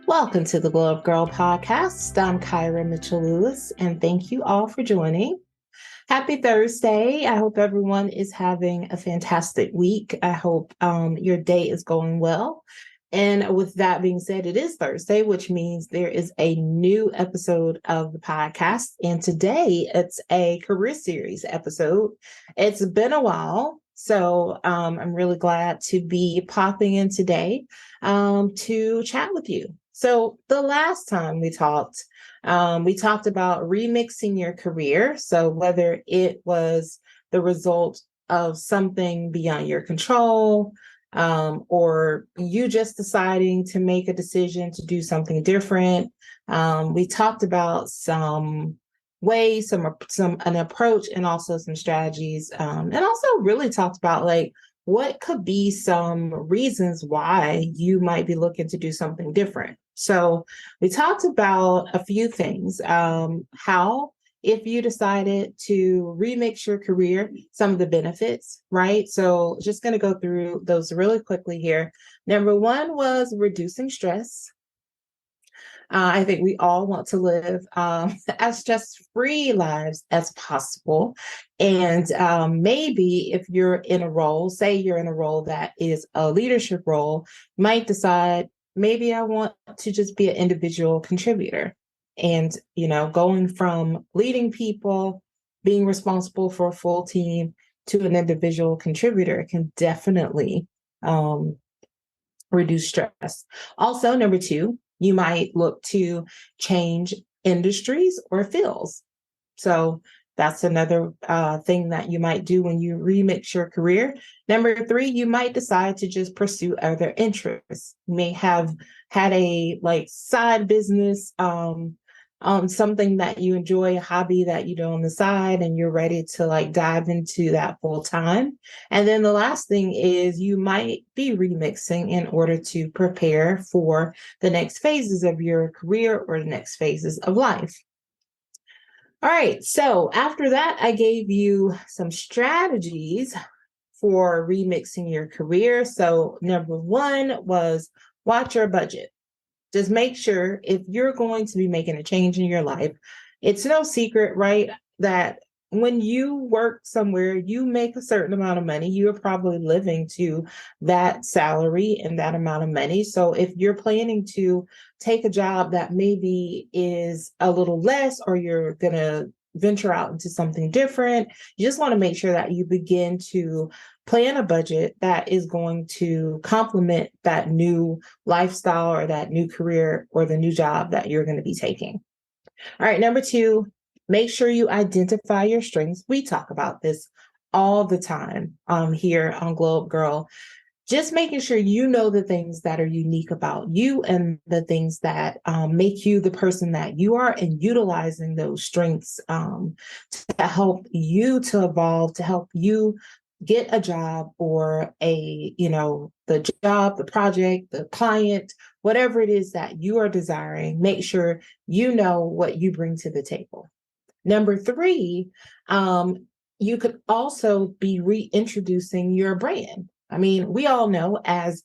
Welcome to the Glow Up Girl podcast. I'm Kyra Mitchell Lewis, and thank you all for joining. Happy Thursday. I hope everyone is having a fantastic week. I hope your day is going well. And with that being said, it is Thursday, which means there is a new episode of the podcast. And today it's a career series episode. It's been a while. So I'm really glad to be popping in today to chat with you. So the last time we talked about remixing your career. So whether it was the result of something beyond your control, or you just deciding to make a decision to do something different. We talked about some ways, an approach, and also some strategies, and also really talked about like what could be some reasons why you might be looking to do something different. So we talked about a few things, how if you decided to remix your career, some of the benefits, right? So just going to go through those really quickly here. Number one was reducing stress. I think we all want to live as stress-free lives as possible. And maybe if you're in a role, say you're in a role that is a leadership role, you might decide, maybe I want to just be an individual contributor. And, going from leading people, being responsible for a full team to an individual contributor can definitely reduce stress. Also, number two, you might look to change industries or fields. So that's another thing that you might do when you remix your career. Number three, you might decide to just pursue other interests. You may have had a side business, something that you enjoy, a hobby that you do on the side, and you're ready to dive into that full time. And then the last thing is you might be remixing in order to prepare for the next phases of your career or the next phases of life. All right. So after that, I gave you some strategies for remixing your career. So number one was watch your budget. Just make sure if you're going to be making a change in your life, it's no secret, right, that when you work somewhere, you make a certain amount of money, you're probably living to that salary and that amount of money. So if you're planning to take a job that maybe is a little less, or you're going to venture out into something different, you just want to make sure that you begin to plan a budget that is going to complement that new lifestyle or that new career or the new job that you're going to be taking. All right, number two, make sure you identify your strengths. We talk about this all the time here on Glow Up Girl. Just making sure you know the things that are unique about you and the things that make you the person that you are, and utilizing those strengths to help you to evolve, to help you get a job or the job, the project, the client, whatever it is that you are desiring. Make sure you know what you bring to the table. Number three, you could also be reintroducing your brand. I mean, we all know as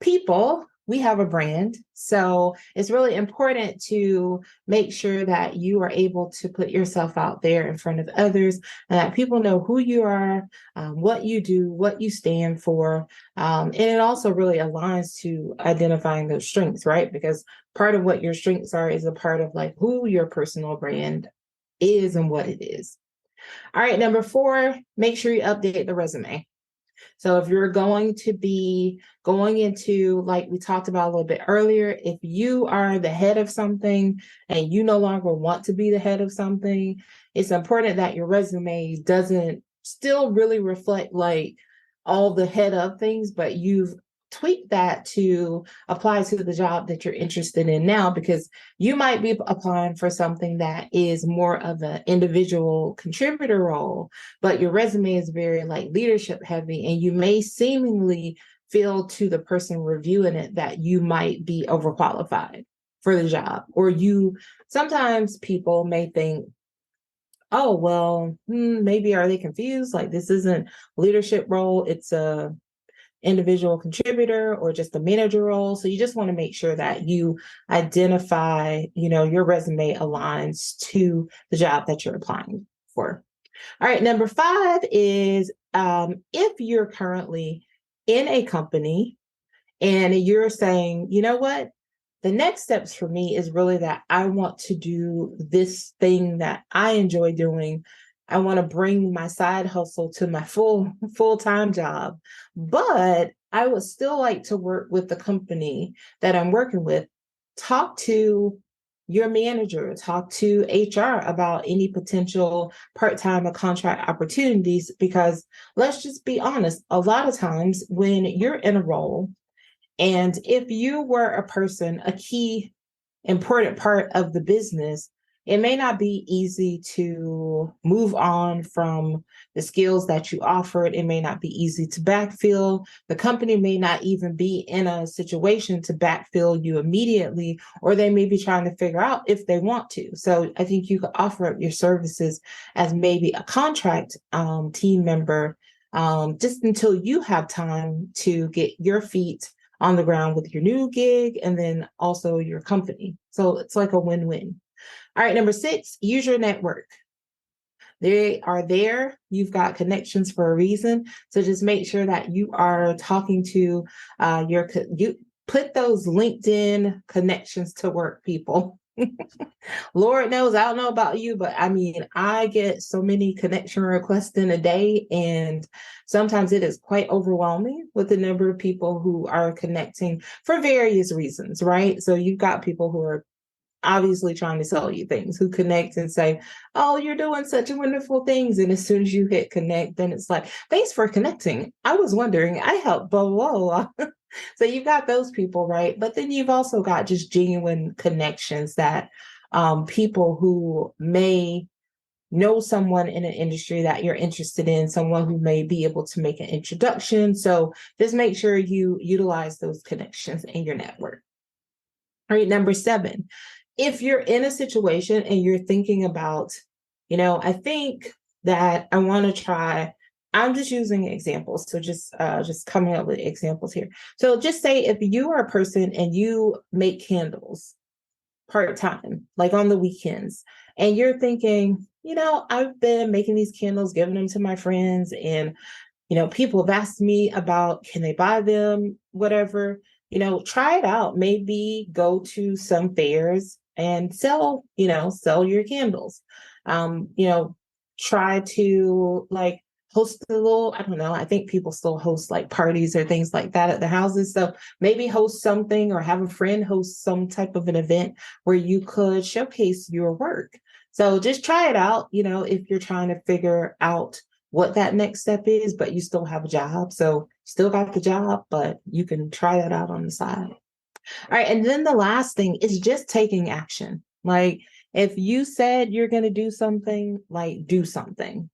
people, we have a brand. So it's really important to make sure that you are able to put yourself out there in front of others, and that people know who you are, what you do, what you stand for. And it also really aligns to identifying those strengths, right? Because part of what your strengths are is a part of who your personal brand is and what it is. All right, number four, make sure you update the resume. So if you're going to be going into, like we talked about a little bit earlier, if you are the head of something and you no longer want to be the head of something, it's important that your resume doesn't still really reflect all the head of things, but you've tweak that to apply to the job that you're interested in now, because you might be applying for something that is more of an individual contributor role, but your resume is very leadership heavy, and you may seemingly feel to the person reviewing it that you might be overqualified for the job. Or sometimes people may think, oh, well, maybe are they confused? This isn't leadership role. It's a individual contributor or just a manager role. So you just want to make sure that you identify, your resume aligns to the job that you're applying for. All right, number 5 is if you're currently in a company and you're saying, you know what, the next steps for me is really that I want to do this thing that I enjoy doing. I want to bring my side hustle to my full-time job, but I would still like to work with the company that I'm working with. Talk to your manager, talk to HR about any potential part-time or contract opportunities, because let's just be honest, a lot of times when you're in a role, and if you were a key important part of the business, it may not be easy to move on from the skills that you offered. It may not be easy to backfill. The company may not even be in a situation to backfill you immediately, or they may be trying to figure out if they want to. So I think you could offer up your services as maybe a contract team member, just until you have time to get your feet on the ground with your new gig and then also your company. So it's like a win-win. All right, number 6, use your network. They are there. You've got connections for a reason. So just make sure that you are talking to you put those LinkedIn connections to work, people. Lord knows, I don't know about you, but I mean, I get so many connection requests in a day, and sometimes it is quite overwhelming with the number of people who are connecting for various reasons, right? So you've got people who are obviously trying to sell you things, who connect and say, oh, you're doing such wonderful things. And as soon as you hit connect, then it's like, thanks for connecting. I was wondering, I helped, blah, blah, blah. So you've got those people, right? But then you've also got just genuine connections that people who may know someone in an industry that you're interested in, someone who may be able to make an introduction. So just make sure you utilize those connections in your network. All right, number 7, if you're in a situation and you're thinking about, I think that I want to try, I'm just using examples. So just coming up with examples here. So just say if you are a person and you make candles part-time, like on the weekends, and you're thinking, I've been making these candles, giving them to my friends, and people have asked me about, can they buy them, whatever, try it out. Maybe go to some fairs and sell your candles. Try to like host a little, I don't know, I think people still host like parties or things like that at the houses. So maybe host something or have a friend host some type of an event where you could showcase your work. So just try it out, if you're trying to figure out what that next step is, but you still have a job. So still got the job, but you can try that out on the side. All right. And then the last thing is just taking action. Like if you said you're going to do something, like do something.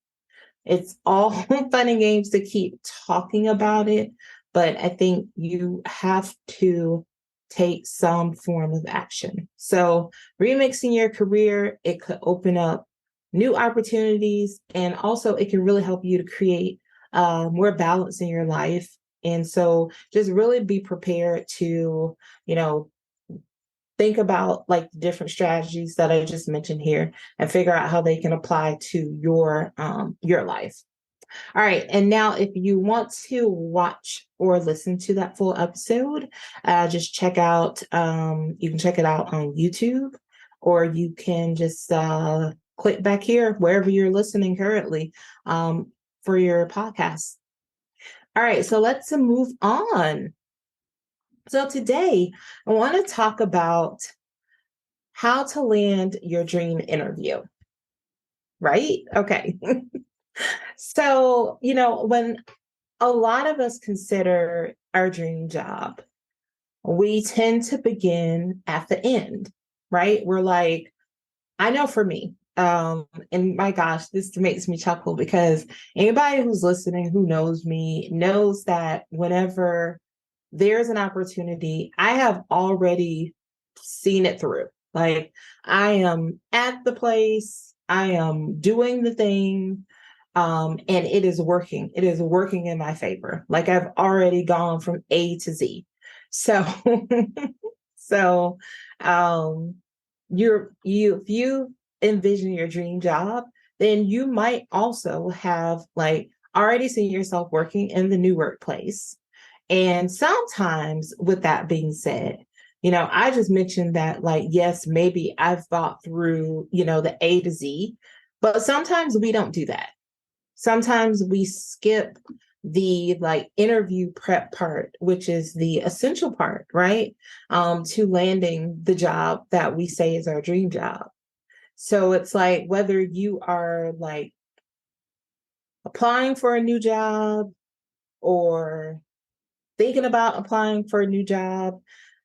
It's all fun and games to keep talking about it, but I think you have to take some form of action. So remixing your career, it could open up new opportunities, and also it can really help you to create more balance in your life. And so just really be prepared to, think about like the different strategies that I just mentioned here and figure out how they can apply to your life. All right. And now if you want to watch or listen to that full episode, just check out, you can check it out on YouTube, or you can just click back here wherever you're listening currently for your podcast. All right. So let's move on. So today I want to talk about how to land your dream interview, right? Okay. So, when a lot of us consider our dream job, we tend to begin at the end, right? We're like, I know for me, and my gosh, this makes me chuckle because anybody who's listening, who knows me, knows that whenever there's an opportunity, I have already seen it through. Like I am at the place, I am doing the thing, And it is working. It is working in my favor. Like I've already gone from A to Z. So, so, um, if you envision your dream job, then you might also have like already seen yourself working in the new workplace. And sometimes, with that being said, I just mentioned that, like, yes, maybe I've thought through, the A to Z, but sometimes we don't do that. Sometimes we skip the like interview prep part, which is the essential part, right? To landing the job that we say is our dream job. So it's like whether you are like applying for a new job or thinking about applying for a new job,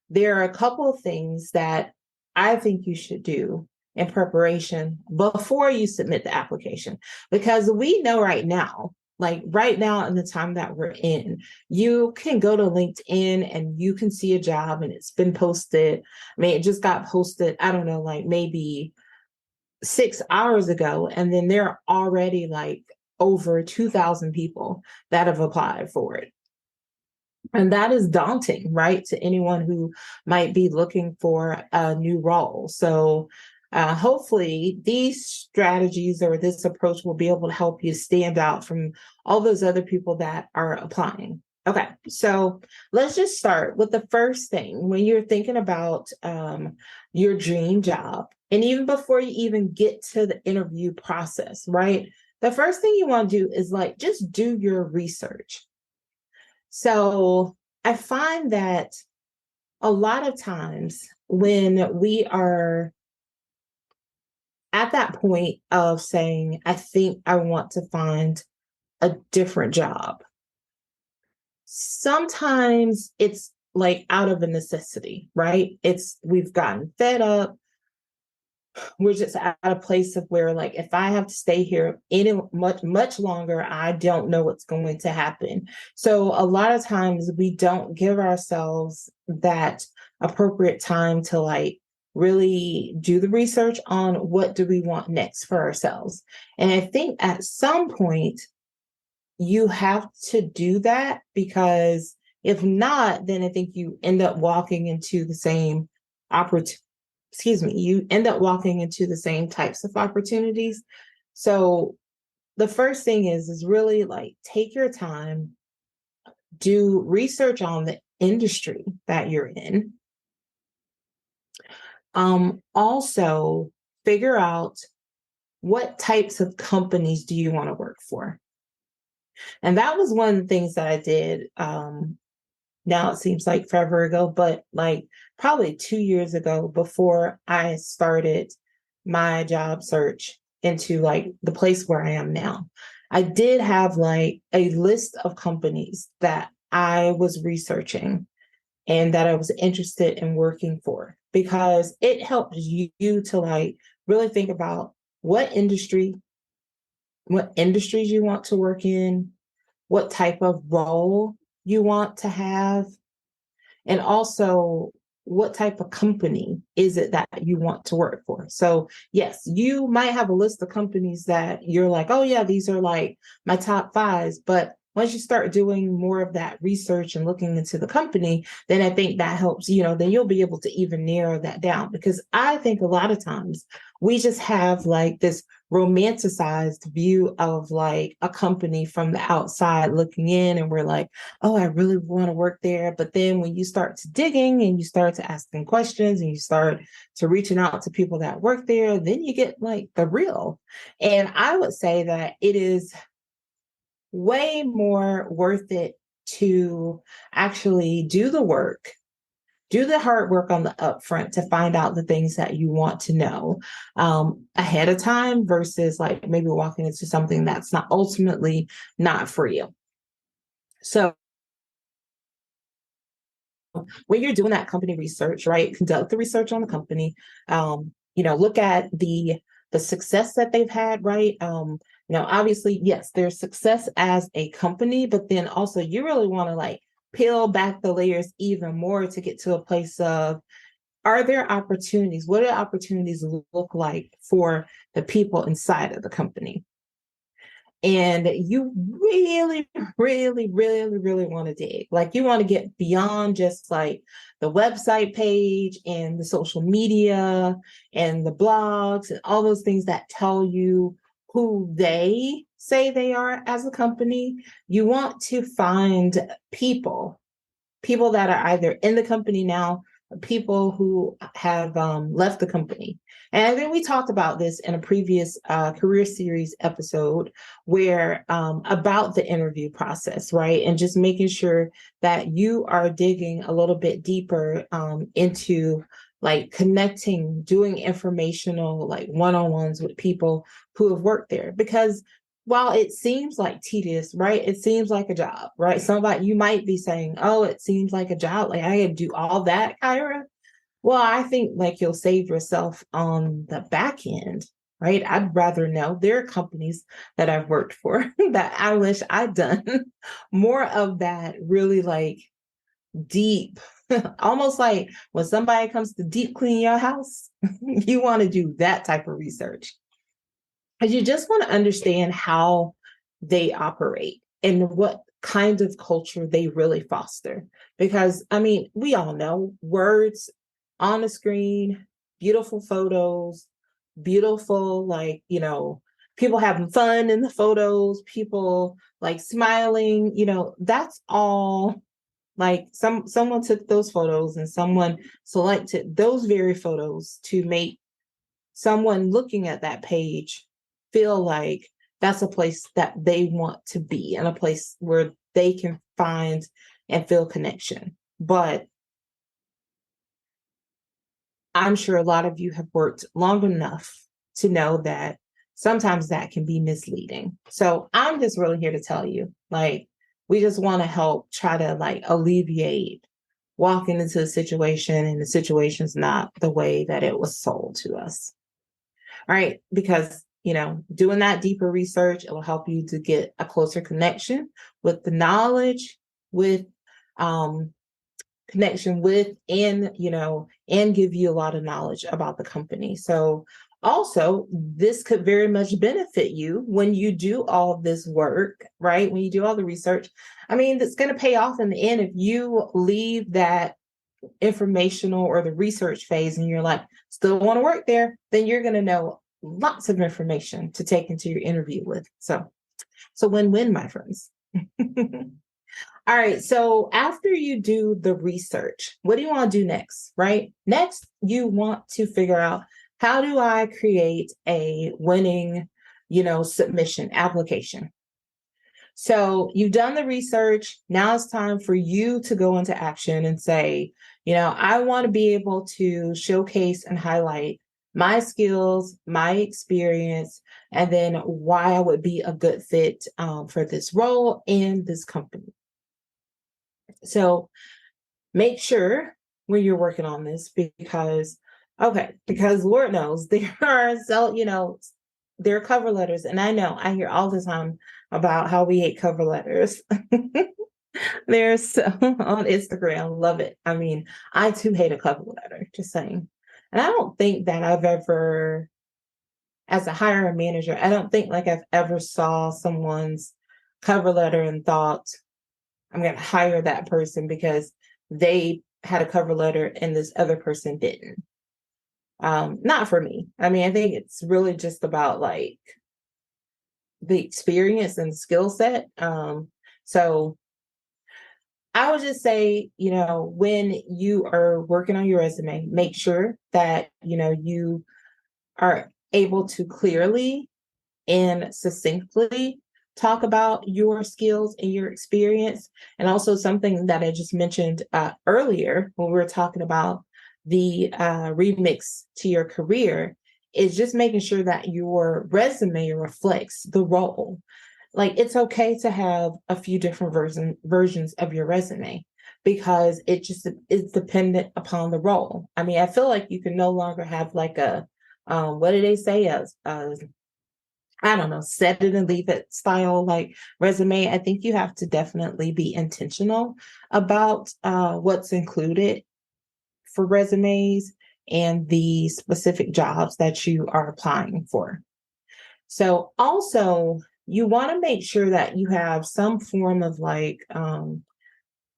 there are a couple of things that I think you should do in preparation before you submit the application. Because we know right now, like right now in the time that we're in, you can go to LinkedIn and you can see a job and it's been posted. I mean, it just got posted, I don't know, like maybe 6 hours ago. And then there are already like over 2,000 people that have applied for it. And that is daunting, right, to anyone who might be looking for a new role. So, hopefully, these strategies or this approach will be able to help you stand out from all those other people that are applying. Okay, so let's just start with the first thing when you're thinking about your dream job. And even before you even get to the interview process, right? The first thing you want to do is like just do your research. So I find that a lot of times when we are at that point of saying, I think I want to find a different job, sometimes it's like out of a necessity, right? We've gotten fed up. We're just at a place of where, like, if I have to stay here any much longer, I don't know what's going to happen. So a lot of times we don't give ourselves that appropriate time to like really do the research on what do we want next for ourselves. And I think at some point you have to do that, because if not, then I think you end up walking into the same opportunity. Excuse me, you end up walking into the same types of opportunities. So the first thing is really like take your time, do research on the industry that you're in. Also figure out what types of companies do you want to work for. And that was one of the things that I did. Now it seems like forever ago, but like probably 2 years ago, before I started my job search into like the place where I am now, I did have like a list of companies that I was researching and that I was interested in working for, because it helps you to like really think about what industries you want to work in, what type of role you want to have, and also what type of company is it that you want to work for. So yes, you might have a list of companies that you're like, oh yeah, these are like my top fives. But once you start doing more of that research and looking into the company, then I think that helps, then you'll be able to even narrow that down. Because I think a lot of times we just have like this romanticized view of like a company from the outside looking in, and we're like, oh, I really want to work there. But then when you start to digging and you start to asking questions and you start to reaching out to people that work there, then you get like the real. And I would say that it is way more worth it to actually do the work, do the hard work on the upfront to find out the things that you want to know ahead of time, versus like maybe walking into something that's not ultimately not for you. So when you're doing that company research, right, conduct the research on the company. Look at the success that they've had, right? Obviously, yes, there's success as a company, but then also you really want to like peel back the layers even more to get to a place of, are there opportunities? What do opportunities look like for the people inside of the company? and you really, really, really, really want to dig. Like you want to get beyond just like the website page and the social media and the blogs and all those things that tell you who they say they are as a company. You want to find people that are either in the company now or people who have left the company. And I think we talked about this in a previous career series episode where about the interview process, right? And just making sure that you are digging a little bit deeper into like connecting, doing informational like one-on-ones with people who have worked there. Because while it seems like tedious, right? It seems like a job, right? Somebody you might be saying, "Oh, it seems like a job. Like I had to do all that, Kyra." Well, I think like you'll save yourself on the back end, right? I'd rather know there are companies that I've worked for that I wish I'd done more of that really like deep, almost like when somebody comes to deep clean your house, you want to do that type of research. Because you just want to understand how they operate and what kind of culture they really foster. Because, I mean, we all know words on the screen, beautiful photos, beautiful, like, people having fun in the photos, people like smiling, that's all like someone took those photos and someone selected those very photos to make someone looking at that page feel like that's a place that they want to be and a place where they can find and feel connection. But I'm sure a lot of you have worked long enough to know that sometimes that can be misleading. So I'm just really here to tell you, like, we just want to help try to like alleviate walking into a situation and the situation's not the way that it was sold to us. Right? Because, doing that deeper research, it will help you to get a closer connection with the knowledge, with um, connection with, and give you a lot of knowledge about the company. So also, this could very much benefit you when you do all of this work, right? When you do all the research. I mean, it's going to pay off in the end if you leave that informational or the research phase and you're like, still want to work there, then you're going to know lots of information to take into your interview with. So win-win, my friends. All right. So after you do the research, what do you want to do next, right? Next, you want to figure out, how do I create a winning, submission application? So you've done the research. Now it's time for you to go into action and say, I want to be able to showcase and highlight my skills, my experience, and then why I would be a good fit for this role and this company. So make sure when you're working on this, because Lord knows there are there are cover letters, and I know I hear all the time about how we hate cover letters. There's on Instagram, love it. I mean, I too hate a cover letter, just saying. And I don't think that I've ever, as a hiring manager, I don't think like I've ever saw someone's cover letter and thought, I'm going to hire that person because they had a cover letter and this other person didn't. Not for me. I mean, I think it's really just about like the experience and skill set. So I would just say, when you are working on your resume, make sure that, you are able to clearly and succinctly talk about your skills and your experience. And also something that I just mentioned earlier when we were talking about the remix to your career is just making sure that your resume reflects the role. Like it's okay to have a few different versions of your resume because it just is dependent upon the role. I mean, I feel like you can no longer have like a what do they say? I don't know, set it and leave it style like resume. I think you have to definitely be intentional about what's included for resumes and the specific jobs that you are applying for. So also you want to make sure that you have some form of like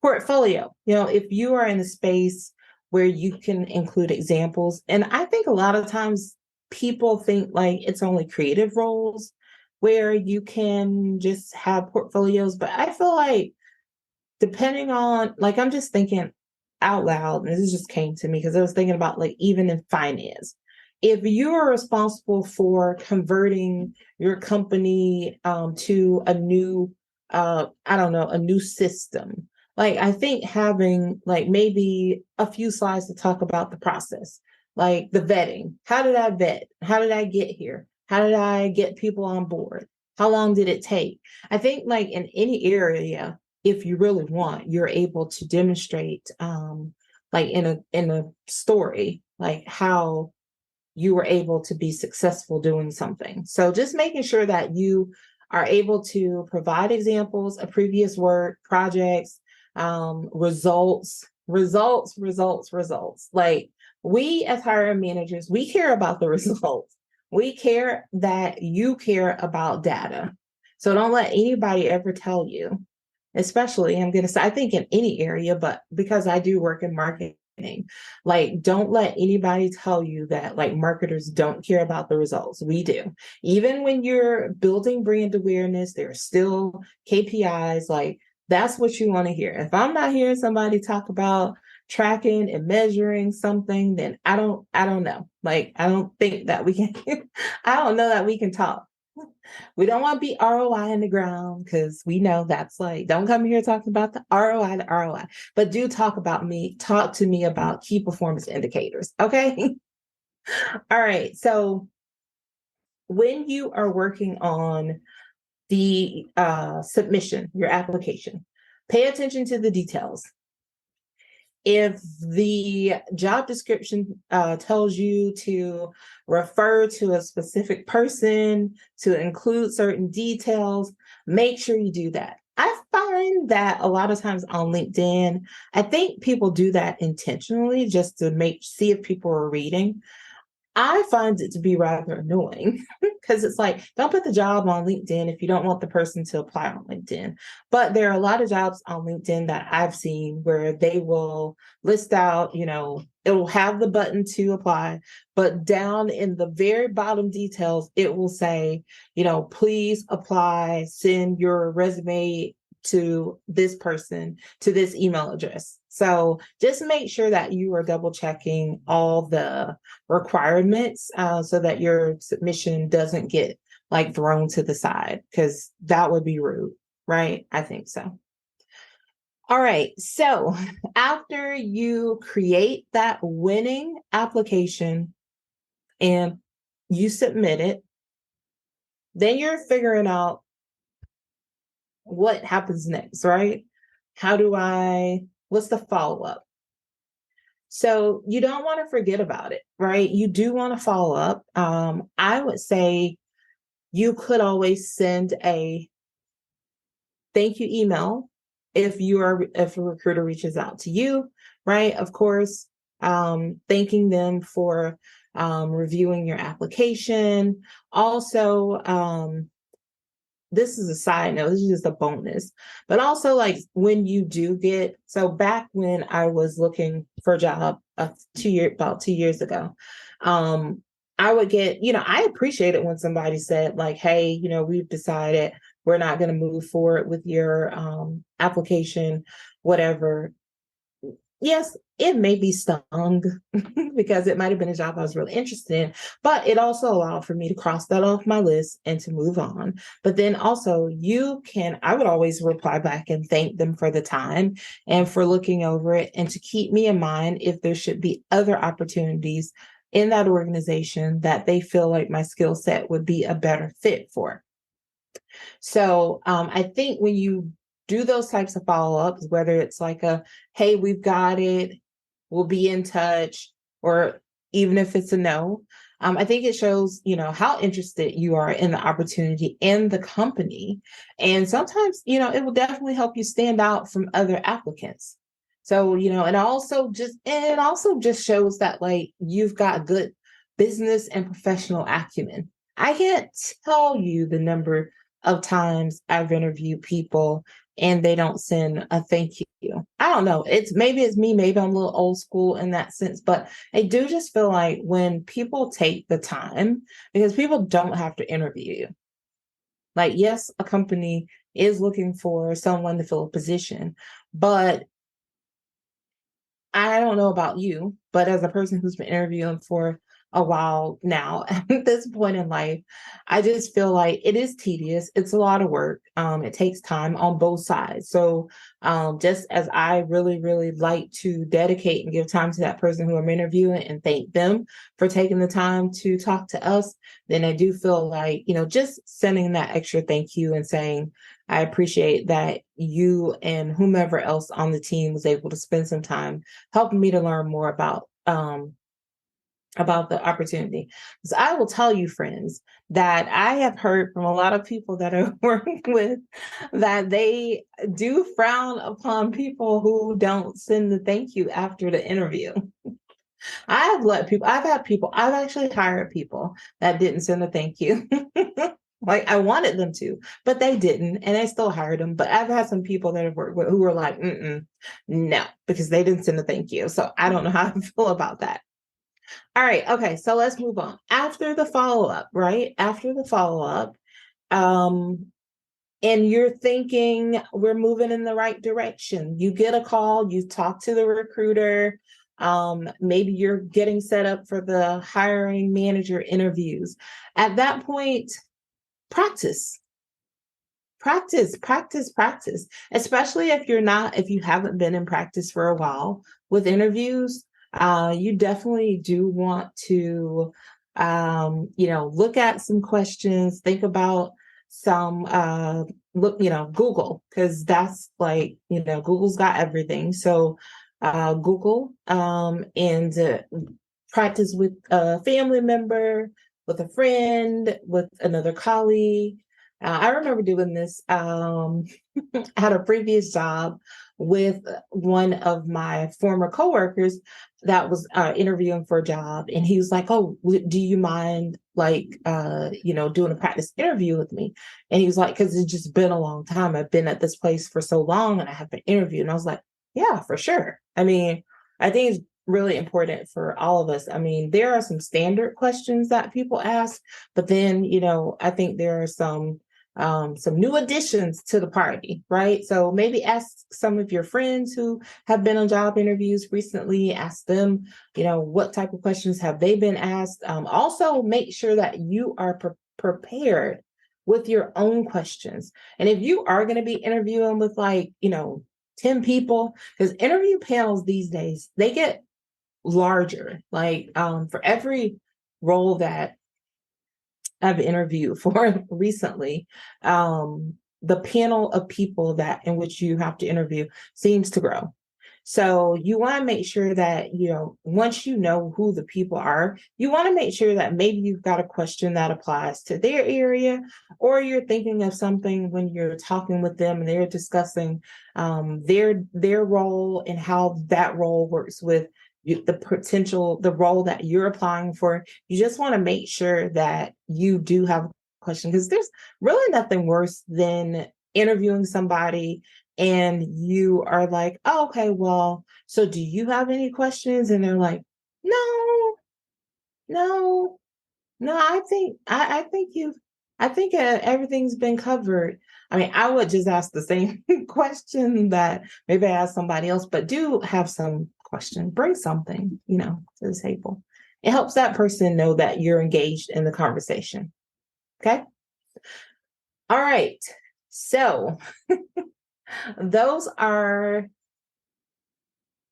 portfolio. If you are in a space where you can include examples, and I think a lot of times people think like it's only creative roles where you can just have portfolios, but I feel like depending on, like, I'm just thinking out loud, and this just came to me because I was thinking about like even in finance, if you are responsible for converting your company to a new I don't know, a new system, like I think having like maybe a few slides to talk about the process, like the vetting. How did I vet? How did I get here? How did I get people on board? How long did it take? I think like in any area, if you really want, you're able to demonstrate like in a story, like how you were able to be successful doing something. So just making sure that you are able to provide examples of previous work, projects, results. Like, we as hiring managers, we care about the results. We care that you care about data. So don't let anybody ever tell you, especially, I'm going to say, I think in any area, but because I do work in marketing, like, don't let anybody tell you that like marketers don't care about the results. We do. Even when you're building brand awareness, there are still KPIs. Like, that's what you want to hear. If I'm not hearing somebody talk about tracking and measuring something, then I don't know. Like, I don't think that we can, I don't know that we can talk. We don't want to be ROI in the ground, because we know that's like, don't come here talking about the ROI, but do talk to me about key performance indicators. Okay. All right. So when you are working on the submission, your application, pay attention to the details. If the job description tells you to refer to a specific person, to include certain details, make sure you do that. I find that a lot of times on LinkedIn, I think people do that intentionally just to see if people are reading. I find it to be rather annoying because it's like, don't put the job on LinkedIn if you don't want the person to apply on LinkedIn. But there are a lot of jobs on LinkedIn that I've seen where they will list out, it will have the button to apply, but down in the very bottom details, it will say, please apply, send your resume to this person, to this email address. So just make sure that you are double checking all the requirements so that your submission doesn't get like thrown to the side, because that would be rude, right? I think so. All right. So after you create that winning application and you submit it, then you're figuring out what happens next, right? What's the follow-up? So you don't want to forget about it, right? You do want to follow up. I would say you could always send a thank you email if a recruiter reaches out to you, right? Of course, thanking them for reviewing your application. Also, this is a side note, this is just a bonus, but also like when you do so back when I was looking for a job about 2 years ago, I would get, I appreciate it when somebody said like, hey, we've decided we're not going to move forward with your application, whatever. Yes, it may be stung because it might have been a job I was really interested in, but it also allowed for me to cross that off my list and to move on. But then also I would always reply back and thank them for the time and for looking over it, and to keep me in mind if there should be other opportunities in that organization that they feel like my skill set would be a better fit for. So I think when you do those types of follow-ups, whether it's like hey, we've got it, we'll be in touch, or even if it's a no, I think it shows, how interested you are in the opportunity and the company. And sometimes, it will definitely help you stand out from other applicants. So, and it also just shows that like you've got good business and professional acumen. I can't tell you the number of times I've interviewed people and they don't send a thank you. I don't know. Maybe it's me, maybe I'm a little old school in that sense, but I do just feel like when people take the time, because people don't have to interview you. Like, yes, a company is looking for someone to fill a position, but I don't know about you, but as a person who's been interviewing for a while now, at this point in life, I just feel like it is tedious. It's a lot of work. It takes time on both sides. So, just as I really, really like to dedicate and give time to that person who I'm interviewing and thank them for taking the time to talk to us, then I do feel like, just sending that extra thank you and saying, I appreciate that you and whomever else on the team was able to spend some time helping me to learn more about the opportunity. Because I will tell you, friends, that I have heard from a lot of people that I work with that they do frown upon people who don't send the thank you after the interview. I've actually hired people that didn't send a thank you. Like I wanted them to, but they didn't, and I still hired them. But I've had some people that I've worked with who were like, no, because they didn't send a thank you. So I don't know how I feel about that. All right. Okay. So let's move on. After the follow-up, right? After the follow-up, um, and you're thinking we're moving in the right direction. You get a call, you talk to the recruiter, maybe you're getting set up for the hiring manager interviews. At that point, practice, practice, especially if you haven't been in practice for a while with interviews. You definitely do want to, look at some questions, think about some, Google, because that's like, Google's got everything. So, Google, and practice with a family member, with a friend, with another colleague. I remember doing this. I had a previous job with one of my former coworkers that was interviewing for a job, and he was like, "Oh, do you mind doing a practice interview with me?" And he was like, "Because it's just been a long time. I've been at this place for so long, and I haven't interviewed." And I was like, "Yeah, for sure." I mean, I think it's really important for all of us. I mean, there are some standard questions that people ask, but then, I think there are some new additions to the party, right? So maybe ask some of your friends who have been on job interviews recently, ask them, what type of questions have they been asked? Also, make sure that you are prepared with your own questions. And if you are going to be interviewing with 10 people, because interview panels these days, they get larger. For every role that I've interviewed for recently, the panel of people that in which you have to interview seems to grow. So you want to make sure that, once you know who the people are, you want to make sure that maybe you've got a question that applies to their area, or you're thinking of something when you're talking with them and they're discussing their role and how that role works with the role that you're applying for. You just want to make sure that you do have a question, because there's really nothing worse than interviewing somebody and you are like, "Oh, okay, well, so do you have any questions?" And they're like, "No, no, no, I think everything's been covered." I mean, I would just ask the same question that maybe I asked somebody else, but do have some question, bring something, to the table. It helps that person know that you're engaged in the conversation. Okay. All right. So those are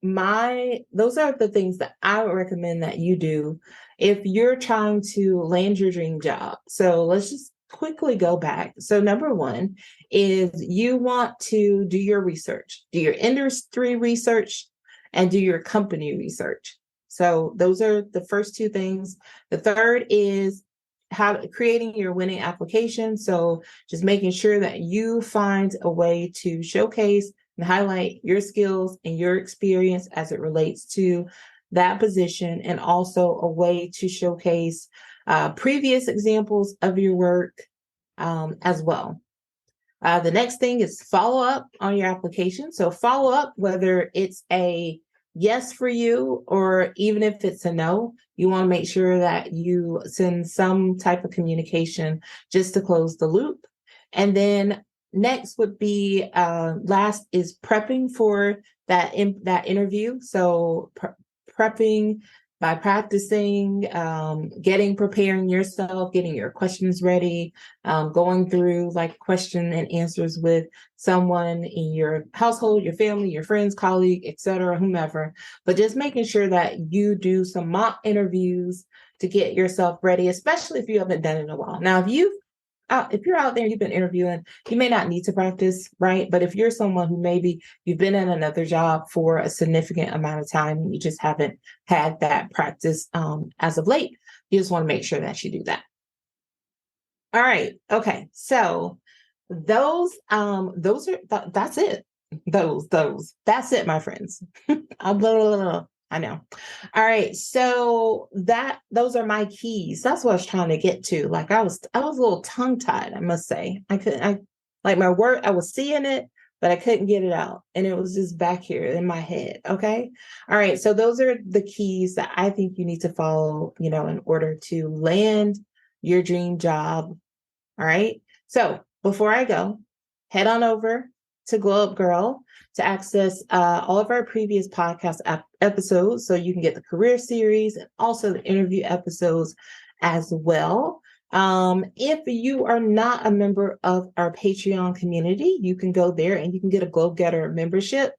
those are the things that I would recommend that you do if you're trying to land your dream job. So let's just quickly go back. So number one is you want to do your research, do your industry research, and do your company research. So those are the first two things. The third is creating your winning application. So just making sure that you find a way to showcase and highlight your skills and your experience as it relates to that position, and also a way to showcase previous examples of your work, as well. The next thing is follow up on your application. So follow up, whether it's a yes for you or even if it's a no, you want to make sure that you send some type of communication just to close the loop. And then next would be last is prepping for that interview. So prepping by practicing, preparing yourself, getting your questions ready, going through like question and answers with someone in your household, your family, your friends, colleague, etc., whomever. But just making sure that you do some mock interviews to get yourself ready, especially if you haven't done it in a while. Now, if you're out there, you've been interviewing, you may not need to practice, right? But if you're someone who maybe you've been in another job for a significant amount of time and you just haven't had that practice as of late, you just want to make sure that you do that. All right. Okay. So that's it. That's it, my friends. I know. All right. So those are my keys. That's what I was trying to get to. Like I was a little tongue tied, I must say. I like my word, I was seeing it, but I couldn't get it out. And it was just back here in my head. Okay. All right. So those are the keys that I think you need to follow, in order to land your dream job. All right. So before I go, head on over to Glow Up Gyrl to access all of our previous podcast episodes. So you can get the career series and also the interview episodes as well. If you are not a member of our Patreon community, you can go there and you can get a Glow Getter membership.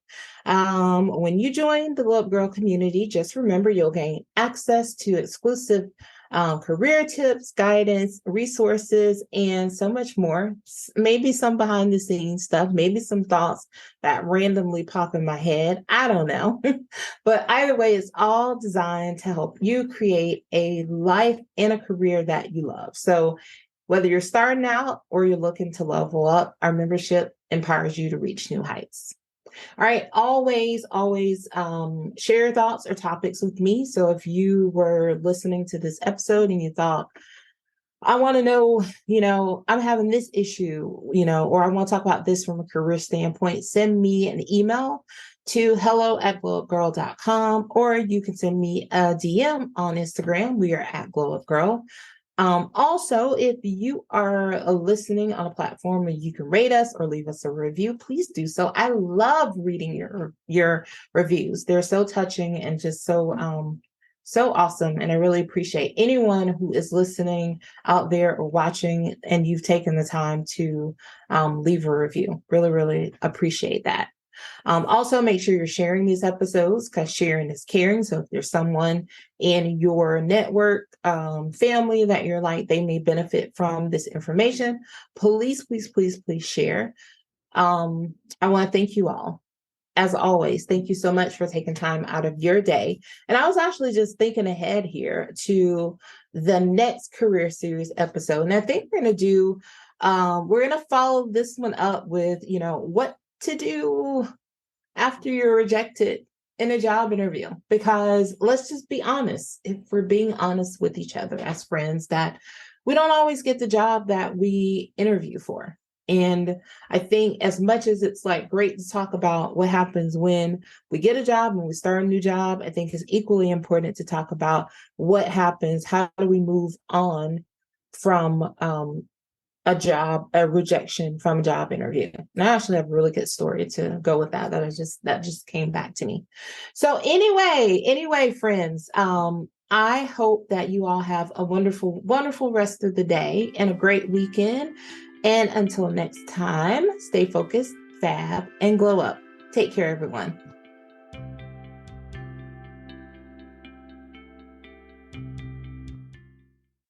When you join the Glow Up Gyrl community, just remember you'll gain access to exclusive career tips, guidance, resources, and so much more. Maybe some behind the scenes stuff, maybe some thoughts that randomly pop in my head. I don't know. But either way, it's all designed to help you create a life and a career that you love. So whether you're starting out or you're looking to level up, our membership empowers you to reach new heights. All right. Always share your thoughts or topics with me. So if you were listening to this episode and you thought, I want to know, I'm having this issue, or I want to talk about this from a career standpoint, send me an email to hello@glowupgirl.com, or you can send me a DM on Instagram. We are at glowupgirl. Also, if you are listening on a platform where you can rate us or leave us a review, please do so. I love reading your reviews. They're so touching and just so awesome. And I really appreciate anyone who is listening out there or watching and you've taken the time to leave a review. Really, really appreciate that. Also, make sure you're sharing these episodes because sharing is caring. So if there's someone in your network, family that you're like, they may benefit from this information, please share. I want to thank you all. As always, thank you so much for taking time out of your day. And I was actually just thinking ahead here to the next career series episode. And I think we're going to follow this one up with, what to do after you're rejected in a job interview. Because let's just be honest, if we're being honest with each other as friends, that we don't always get the job that we interview for. And I think as much as it's like great to talk about what happens when we get a job and we start a new job, I think it's equally important to talk about what happens. How do we move on from a rejection from a job interview? And I actually have a really good story to go with that. That just came back to me. So anyway, friends, I hope that you all have a wonderful, wonderful rest of the day and a great weekend. And until next time, stay focused, fab, and glow up. Take care, everyone.